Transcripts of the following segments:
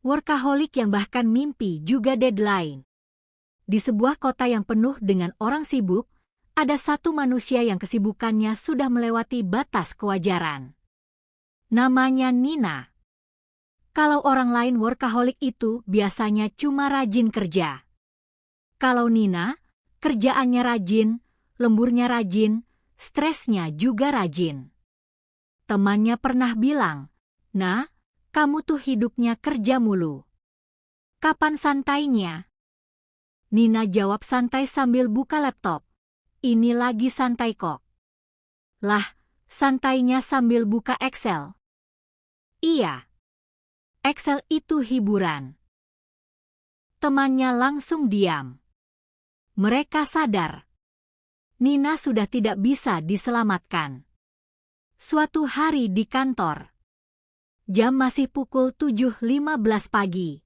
Workaholic yang bahkan mimpi juga deadline. Di sebuah kota yang penuh dengan orang sibuk, ada satu manusia yang kesibukannya sudah melewati batas kewajaran. Namanya Nina. Kalau orang lain workaholic itu biasanya cuma rajin kerja. Kalau Nina, kerjaannya rajin, lemburnya rajin, stresnya juga rajin. Temannya pernah bilang, "Nah, kamu tuh hidupnya kerja mulu. Kapan santainya?" Nina jawab santai sambil buka laptop. "Ini lagi santai kok." "Lah, santainya sambil buka Excel." "Iya. Excel itu hiburan." Temannya langsung diam. Mereka sadar. Nina sudah tidak bisa diselamatkan. Suatu hari di kantor. Jam masih pukul 7.15 pagi.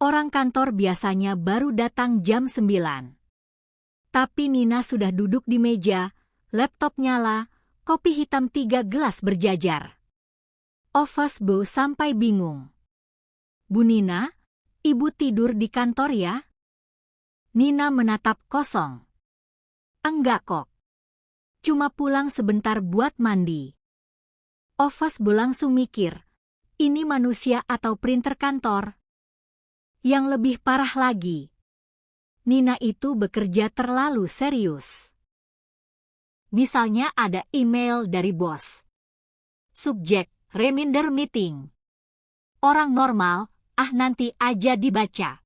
Orang kantor biasanya baru datang jam 9. Tapi Nina sudah duduk di meja, laptop nyala, kopi hitam 3 gelas berjajar. Office boy sampai bingung. "Bu Nina, ibu tidur di kantor ya?" Nina menatap kosong. "Enggak kok. Cuma pulang sebentar buat mandi." Office boy langsung mikir, ini manusia atau printer kantor? Yang lebih parah lagi, Nina itu bekerja terlalu serius. Misalnya ada email dari bos. Subjek, reminder meeting. Orang normal, nanti aja dibaca.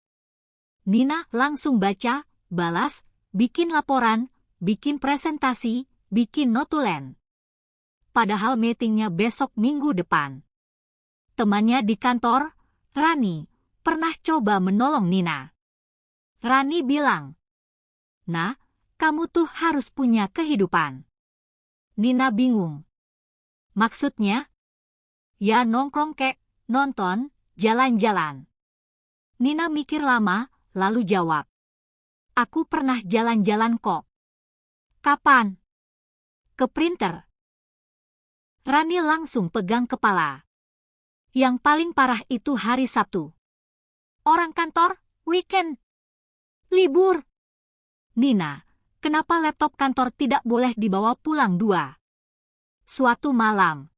Nina langsung baca, balas, bikin laporan, bikin presentasi, bikin notulen. Padahal meetingnya besok minggu depan. Temannya di kantor, Rani, pernah coba menolong Nina. Rani bilang, "Nah, kamu tuh harus punya kehidupan." Nina bingung. "Maksudnya?" "Ya nongkrong kek, nonton, jalan-jalan." Nina mikir lama, lalu jawab, "Aku pernah jalan-jalan kok." "Kapan?" "Ke printer." Rani langsung pegang kepala. Yang paling parah itu hari Sabtu. Orang kantor, weekend. Libur. "Nina, kenapa laptop kantor tidak boleh dibawa pulang?" Suatu malam.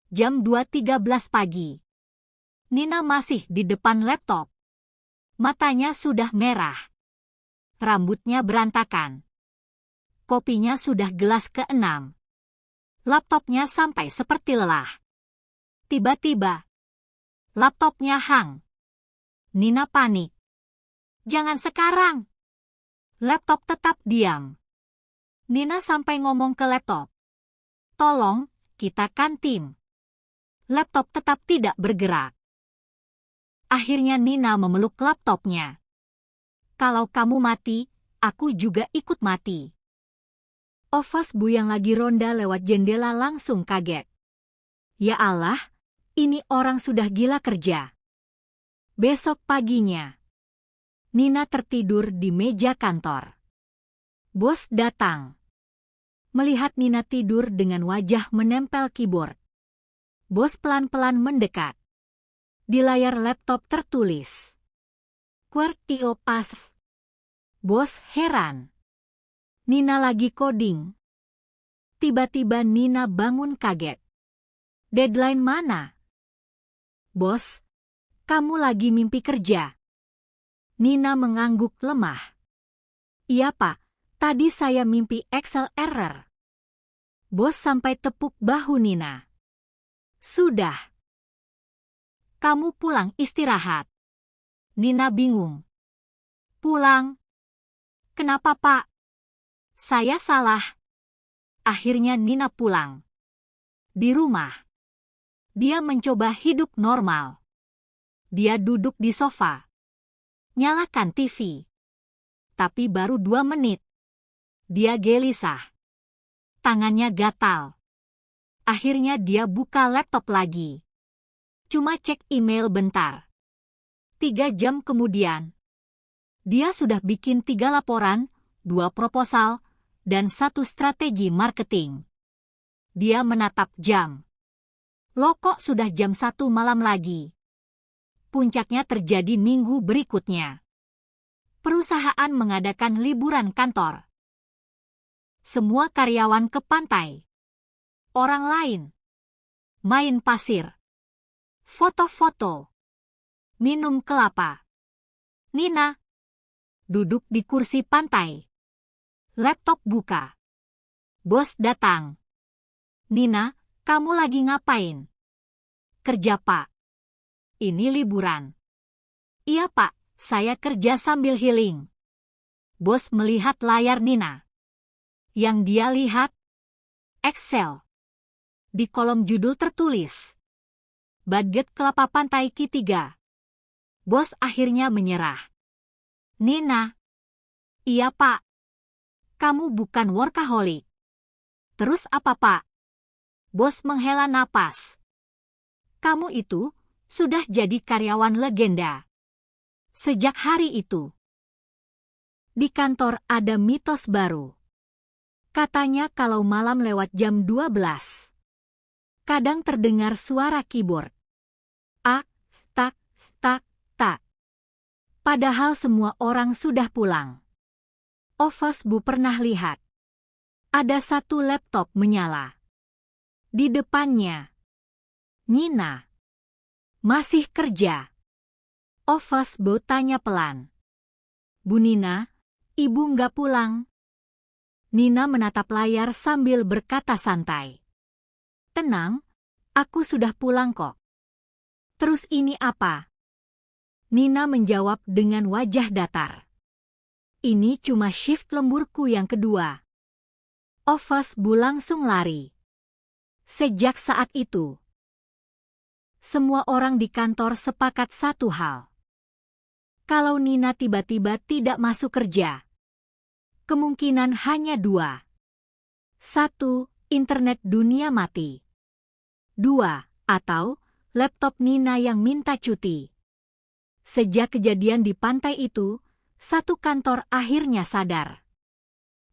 Jam 2.13 pagi. Nina masih di depan laptop. Matanya sudah merah. Rambutnya berantakan. Kopinya sudah gelas ke-6. Laptopnya sampai seperti lelah. Tiba-tiba, laptopnya hang. Nina panik. "Jangan sekarang." Laptop tetap diam. Nina sampai ngomong ke laptop, "Tolong, kita kan tim." Laptop tetap tidak bergerak. Akhirnya Nina memeluk laptopnya. "Kalau kamu mati, aku juga ikut mati." Office boy yang lagi ronda lewat jendela langsung kaget. Ya Allah, ini orang sudah gila kerja. Besok paginya, Nina tertidur di meja kantor. Bos datang. Melihat Nina tidur dengan wajah menempel keyboard. Bos pelan-pelan mendekat. Di layar laptop tertulis, "Quartio pas." Bos heran. Nina lagi coding. Tiba-tiba Nina bangun kaget. "Deadline mana?" "Bos, kamu lagi mimpi kerja." Nina mengangguk lemah. "Iya Pak, tadi saya mimpi Excel error." Bos sampai tepuk bahu Nina. "Sudah. Kamu pulang istirahat." Nina bingung. "Pulang? Kenapa Pak? Saya salah." Akhirnya Nina pulang. Di rumah, dia mencoba hidup normal. Dia duduk di sofa. Nyalakan TV. Tapi baru 2 menit. Dia gelisah. Tangannya gatal. Akhirnya dia buka laptop lagi. Cuma cek email bentar. 3 jam kemudian, dia sudah bikin 3 laporan, 2 proposal, dan 1 strategi marketing. Dia menatap jam. Loh kok sudah jam 1 malam lagi? Puncaknya terjadi minggu berikutnya. Perusahaan mengadakan liburan kantor. Semua karyawan ke pantai. Orang lain main pasir, foto-foto, minum kelapa. Nina duduk di kursi pantai. Laptop buka. Bos datang. Nina, kamu lagi ngapain? Kerja, Pak. Ini liburan. Iya, Pak, saya kerja sambil healing. Bos melihat layar Nina. Yang dia lihat, Excel. Di kolom judul tertulis, Budget Kelapa Pantai Q3. Bos akhirnya menyerah. Nina. Iya, Pak. Kamu bukan workaholic. Terus apa, Pak? Bos menghela napas. Kamu itu sudah jadi karyawan legenda. Sejak hari itu. Di kantor ada mitos baru. Katanya kalau malam lewat jam 12. Kadang terdengar suara keyboard. Tak, tak, tak. Padahal semua orang sudah pulang. Office Bu pernah lihat. Ada satu laptop menyala. Di depannya. Nina. Masih kerja. Office Bu tanya pelan. Bu Nina, ibu nggak pulang? Nina menatap layar sambil berkata santai. Tenang, aku sudah pulang kok. Terus ini apa? Nina menjawab dengan wajah datar. Ini cuma shift lemburku yang kedua. Office Bu langsung lari. Sejak saat itu, semua orang di kantor sepakat satu hal. Kalau Nina tiba-tiba tidak masuk kerja, kemungkinan hanya dua. 1. Internet dunia mati. 2. Atau laptop Nina yang minta cuti. Sejak kejadian di pantai itu, satu kantor akhirnya sadar.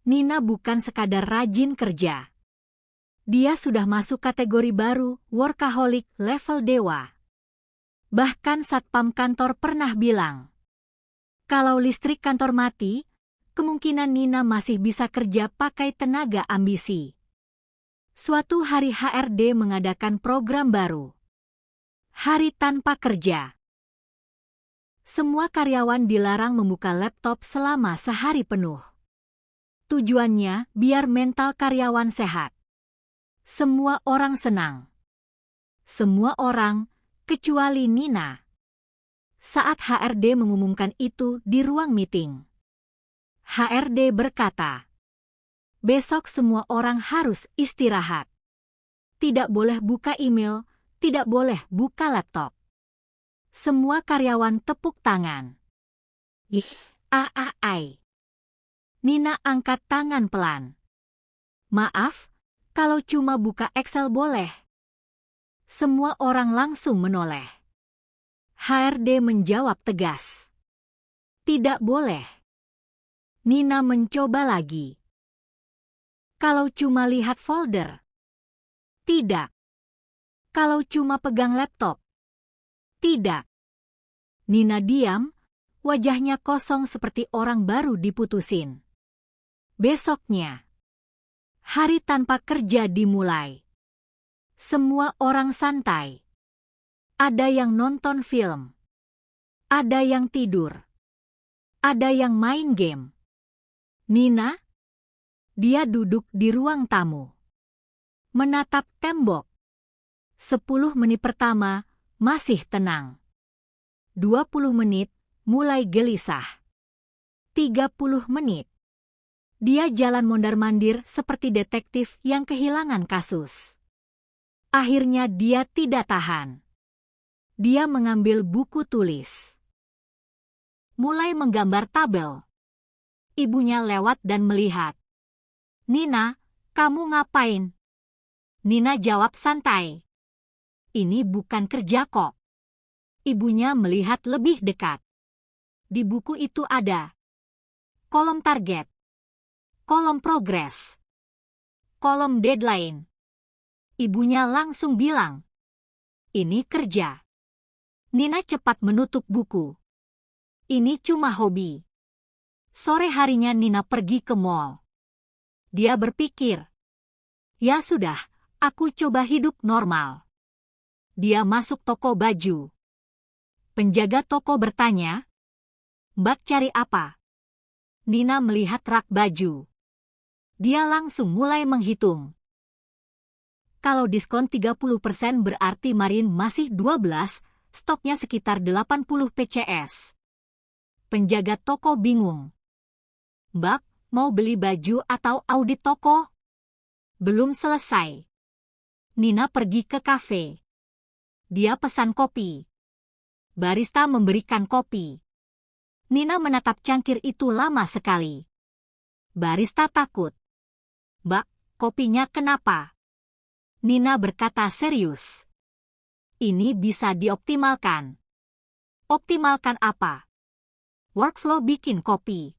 Nina bukan sekadar rajin kerja. Dia sudah masuk kategori baru, workaholic level dewa. Bahkan satpam kantor pernah bilang, kalau listrik kantor mati, kemungkinan Nina masih bisa kerja pakai tenaga ambisi. Suatu hari HRD mengadakan program baru. Hari tanpa kerja. Semua karyawan dilarang membuka laptop selama sehari penuh. Tujuannya biar mental karyawan sehat. Semua orang senang. Semua orang, kecuali Nina. Saat HRD mengumumkan itu di ruang meeting, HRD berkata, besok semua orang harus istirahat. Tidak boleh buka email, tidak boleh buka laptop. Semua karyawan tepuk tangan. Ai. Nina angkat tangan pelan. Maaf, kalau cuma buka Excel boleh. Semua orang langsung menoleh. HRD menjawab tegas. Tidak boleh. Nina mencoba lagi. Kalau cuma lihat folder? Tidak. Kalau cuma pegang laptop? Tidak. Nina diam, wajahnya kosong seperti orang baru diputusin. Besoknya, hari tanpa kerja dimulai. Semua orang santai. Ada yang nonton film. Ada yang tidur. Ada yang main game. Nina? Dia duduk di ruang tamu. Menatap tembok. 10 menit pertama masih tenang. 20 menit mulai gelisah. 30 menit. Dia jalan mondar-mandir seperti detektif yang kehilangan kasus. Akhirnya dia tidak tahan. Dia mengambil buku tulis. Mulai menggambar tabel. Ibunya lewat dan melihat. Nina, kamu ngapain? Nina jawab santai. Ini bukan kerja kok. Ibunya melihat lebih dekat. Di buku itu ada kolom target, kolom progres, kolom deadline. Ibunya langsung bilang, ini kerja. Nina cepat menutup buku. Ini cuma hobi. Sore harinya Nina pergi ke mall. Dia berpikir, ya sudah, aku coba hidup normal. Dia masuk toko baju. Penjaga toko bertanya, "Mbak cari apa?" Nina melihat rak baju. Dia langsung mulai menghitung. Kalau diskon 30% berarti Marin masih 12, stoknya sekitar 80 PCS. Penjaga toko bingung. "Mbak, mau beli baju atau audit toko?" Belum selesai. Nina pergi ke kafe. Dia pesan kopi. Barista memberikan kopi. Nina menatap cangkir itu lama sekali. Barista takut. "Mbak, kopinya kenapa?" Nina berkata serius. "Ini bisa dioptimalkan." "Optimalkan apa?" "Workflow bikin kopi."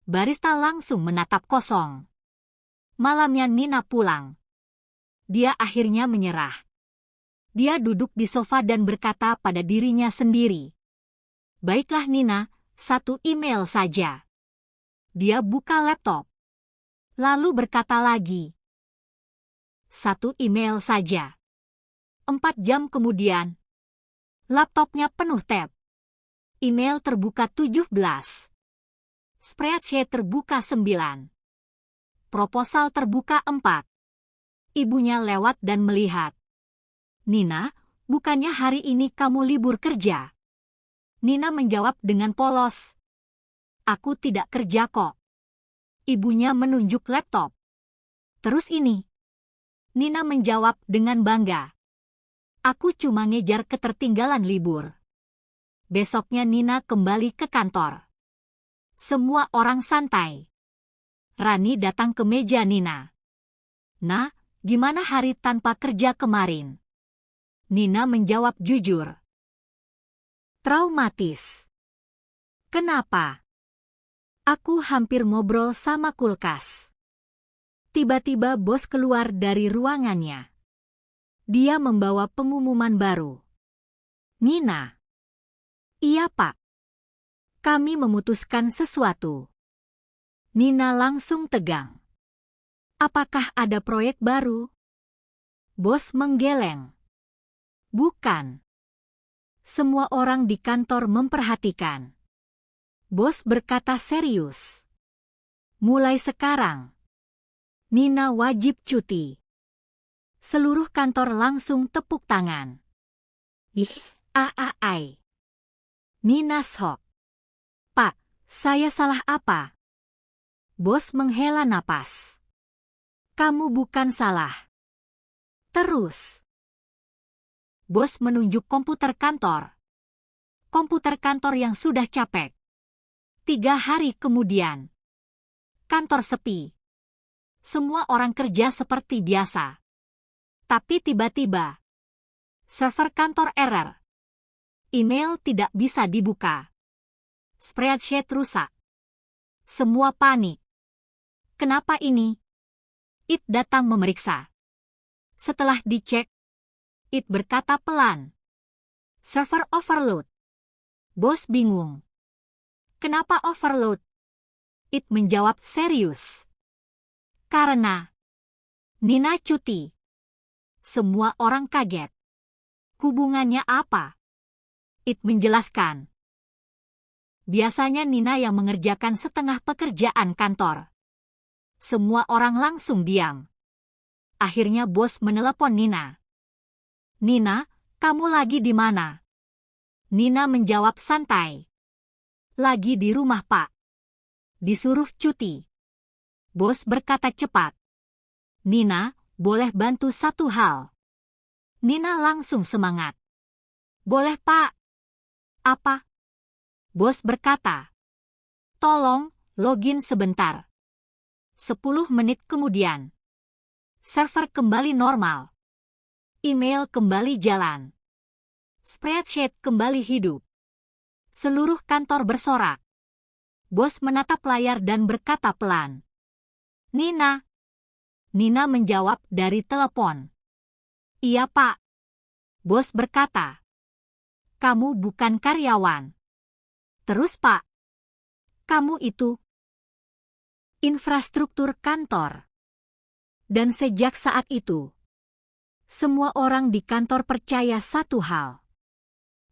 Barista langsung menatap kosong. Malamnya Nina pulang. Dia akhirnya menyerah. Dia duduk di sofa dan berkata pada dirinya sendiri, "Baiklah Nina, 1 email saja." Dia buka laptop. Lalu berkata lagi, 1 email saja. 4 jam kemudian, laptopnya penuh tab. Email terbuka 17. Spreadsheet terbuka 9. Proposal terbuka 4. Ibunya lewat dan melihat. "Nina, bukannya hari ini kamu libur kerja?" Nina menjawab dengan polos, "Aku tidak kerja kok." Ibunya menunjuk laptop. "Terus ini?" Nina menjawab dengan bangga, "Aku cuma ngejar ketertinggalan libur." Besoknya Nina kembali ke kantor. Semua orang santai. Rani datang ke meja Nina. "Nah, gimana hari tanpa kerja kemarin?" Nina menjawab jujur, "Traumatis." "Kenapa?" "Aku hampir ngobrol sama kulkas." Tiba-tiba bos keluar dari ruangannya. Dia membawa pengumuman baru. "Nina." "Iya, Pak. Kami memutuskan sesuatu." Nina langsung tegang. "Apakah ada proyek baru?" Bos menggeleng. "Bukan." Semua orang di kantor memperhatikan. Bos berkata serius, "Mulai sekarang, Nina wajib cuti." Seluruh kantor langsung tepuk tangan. Ai. Nina shock. "Pak, saya salah apa?" Bos menghela napas. "Kamu bukan salah." Terus. Bos menunjuk komputer kantor. Komputer kantor yang sudah capek. 3 hari kemudian. Kantor sepi. Semua orang kerja seperti biasa. Tapi tiba-tiba, server kantor error. Email tidak bisa dibuka. Spreadsheet rusak. Semua panik. Kenapa ini? It datang memeriksa. Setelah dicek, It berkata pelan, "Server overload." Bos bingung. "Kenapa overload?" It menjawab serius, "Karena Nina cuti." Semua orang kaget. Hubungannya apa? It menjelaskan. Biasanya Nina yang mengerjakan setengah pekerjaan kantor. Semua orang langsung diam. Akhirnya bos menelepon Nina. "Nina, kamu lagi di mana?" Nina menjawab santai, "Lagi di rumah, Pak. Disuruh cuti." Bos berkata cepat, "Nina, boleh bantu satu hal?" Nina langsung semangat. "Boleh, Pak." "Apa?" Bos berkata, "Tolong, login sebentar." 10 menit kemudian, server kembali normal. Email kembali jalan. Spreadsheet kembali hidup. Seluruh kantor bersorak. Bos menatap layar dan berkata pelan, "Nina." Nina menjawab dari telepon, "Iya, Pak." Bos berkata, Kamu bukan karyawan. Terus Pak, kamu itu infrastruktur kantor. Dan sejak saat itu, semua orang di kantor percaya satu hal.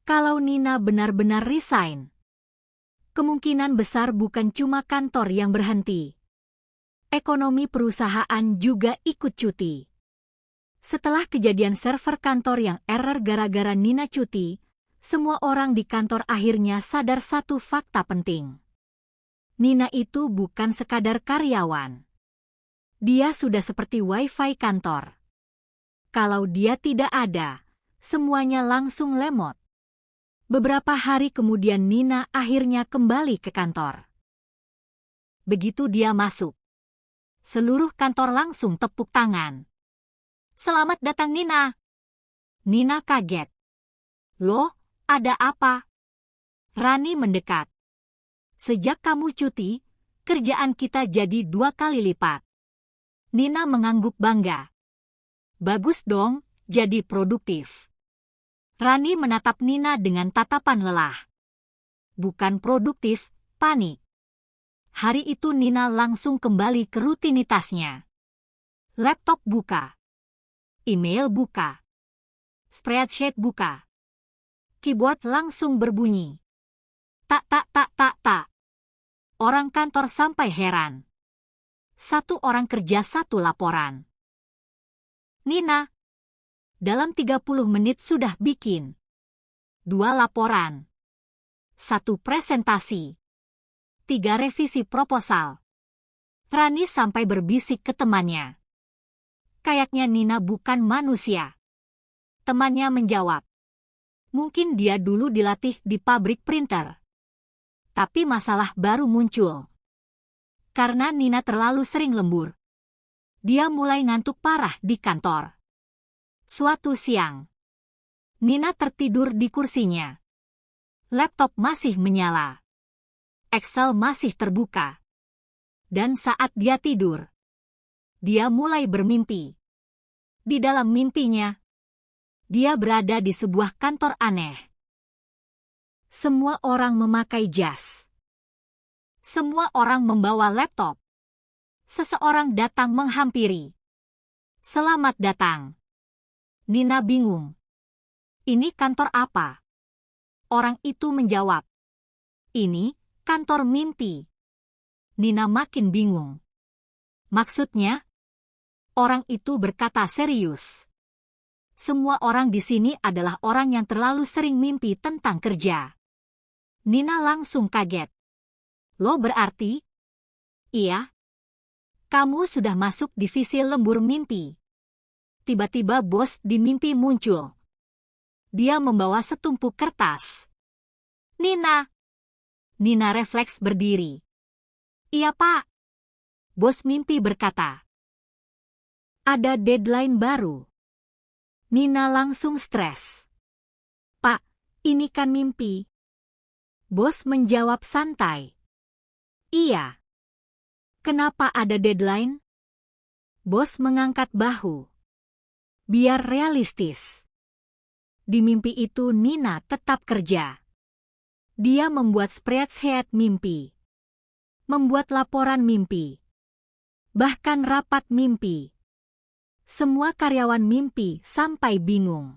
Kalau Nina benar-benar resign, kemungkinan besar bukan cuma kantor yang berhenti. Ekonomi perusahaan juga ikut cuti. Setelah kejadian server kantor yang error gara-gara Nina cuti, semua orang di kantor akhirnya sadar satu fakta penting. Nina itu bukan sekadar karyawan. Dia sudah seperti wifi kantor. Kalau dia tidak ada, semuanya langsung lemot. Beberapa hari kemudian Nina akhirnya kembali ke kantor. Begitu dia masuk, seluruh kantor langsung tepuk tangan. Selamat datang Nina. Nina kaget. Loh, ada apa? Rani mendekat. Sejak kamu cuti, kerjaan kita jadi 2 kali lipat. Nina mengangguk bangga. Bagus dong, jadi produktif. Rani menatap Nina dengan tatapan lelah. Bukan produktif, panik. Hari itu Nina langsung kembali ke rutinitasnya. Laptop buka. Email buka. Spreadsheet buka. Keyboard langsung berbunyi. Tak. Orang kantor sampai heran. 1 orang kerja 1 laporan. Nina, dalam 30 menit sudah bikin 2 laporan, 1 presentasi, 3 revisi proposal. Rani sampai berbisik ke temannya. Kayaknya Nina bukan manusia. Temannya menjawab. Mungkin dia dulu dilatih di pabrik printer. Tapi masalah baru muncul. Karena Nina terlalu sering lembur. Dia mulai ngantuk parah di kantor. Suatu siang, Nina tertidur di kursinya. Laptop masih menyala. Excel masih terbuka. Dan saat dia tidur, dia mulai bermimpi. Di dalam mimpinya, dia berada di sebuah kantor aneh. Semua orang memakai jas. Semua orang membawa laptop. Seseorang datang menghampiri. Selamat datang. Nina bingung. Ini kantor apa? Orang itu menjawab. Ini kantor mimpi. Nina makin bingung. Maksudnya? Orang itu berkata serius. Semua orang di sini adalah orang yang terlalu sering mimpi tentang kerja. Nina langsung kaget. Lo berarti? Iya. Kamu sudah masuk divisi lembur mimpi. Tiba-tiba bos di mimpi muncul. Dia membawa setumpuk kertas. Nina. Nina refleks berdiri. Iya Pak. Bos mimpi berkata. Ada deadline baru. Nina langsung stres. Pak, ini kan mimpi. Bos menjawab santai. Iya. Kenapa ada deadline? Bos mengangkat bahu. Biar realistis. Di mimpi itu Nina tetap kerja. Dia membuat spreadsheet mimpi. Membuat laporan mimpi. Bahkan rapat mimpi. Semua karyawan mimpi sampai bingung.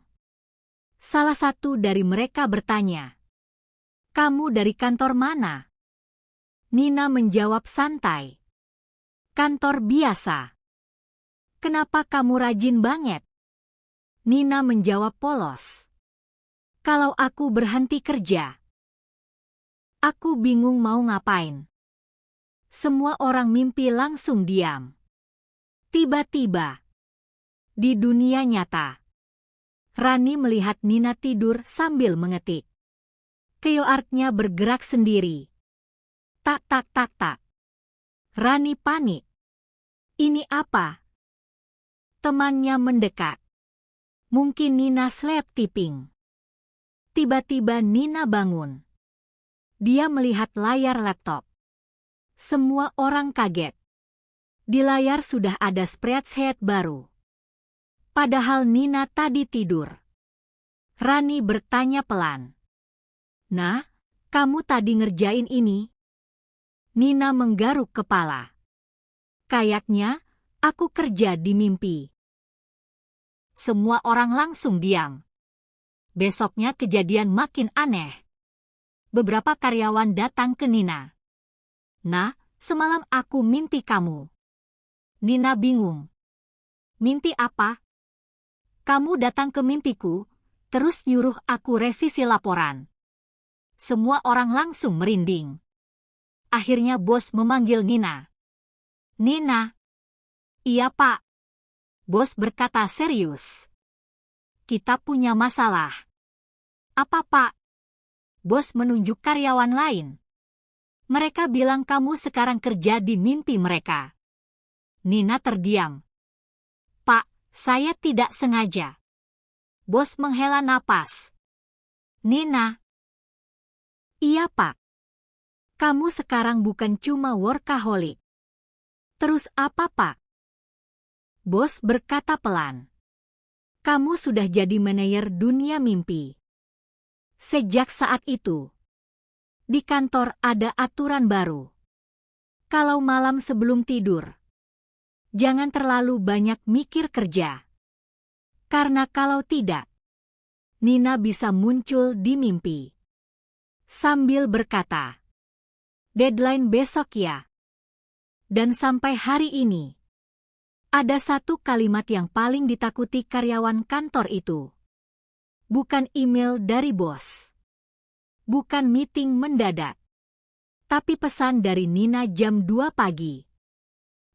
Salah satu dari mereka bertanya, "Kamu dari kantor mana?" Nina menjawab santai, "Kantor biasa." "Kenapa kamu rajin banget?" Nina menjawab polos, "Kalau aku berhenti kerja, aku bingung mau ngapain." Semua orang mimpi langsung diam. Tiba-tiba, di dunia nyata, Rani melihat Nina tidur sambil mengetik. Keyboardnya bergerak sendiri. Tak. Rani panik. Ini apa? Temannya mendekat. Mungkin Nina sleep typing. Tiba-tiba Nina bangun. Dia melihat layar laptop. Semua orang kaget. Di layar sudah ada spreadsheet baru. Padahal Nina tadi tidur. Rani bertanya pelan. Nah, kamu tadi ngerjain ini? Nina menggaruk kepala. Kayaknya aku kerja di mimpi. Semua orang langsung diam. Besoknya kejadian makin aneh. Beberapa karyawan datang ke Nina. Nah, semalam aku mimpi kamu. Nina bingung. Mimpi apa? Kamu datang ke mimpiku, terus nyuruh aku revisi laporan. Semua orang langsung merinding. Akhirnya bos memanggil Nina. Nina. Iya pak. Bos berkata serius. Kita punya masalah. Apa pak? Bos menunjuk karyawan lain. Mereka bilang kamu sekarang kerja di mimpi mereka. Nina terdiam. Pak, saya tidak sengaja. Bos menghela napas. Nina. Iya pak. Kamu sekarang bukan cuma workaholic. Terus apa pak? Bos berkata pelan. Kamu sudah jadi manajer dunia mimpi. Sejak saat itu, di kantor ada aturan baru. Kalau malam sebelum tidur, jangan terlalu banyak mikir kerja. Karena kalau tidak, Nina bisa muncul di mimpi. Sambil berkata, deadline besok ya. Dan sampai hari ini, ada satu kalimat yang paling ditakuti karyawan kantor itu. Bukan email dari bos. Bukan meeting mendadak. Tapi pesan dari Nina jam 2 pagi.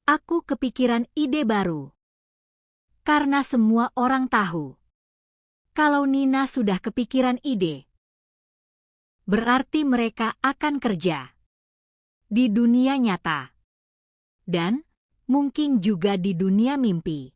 Aku kepikiran ide baru. Karena semua orang tahu. Kalau Nina sudah kepikiran ide, berarti mereka akan kerja. Di dunia nyata. Dan mungkin juga di dunia mimpi.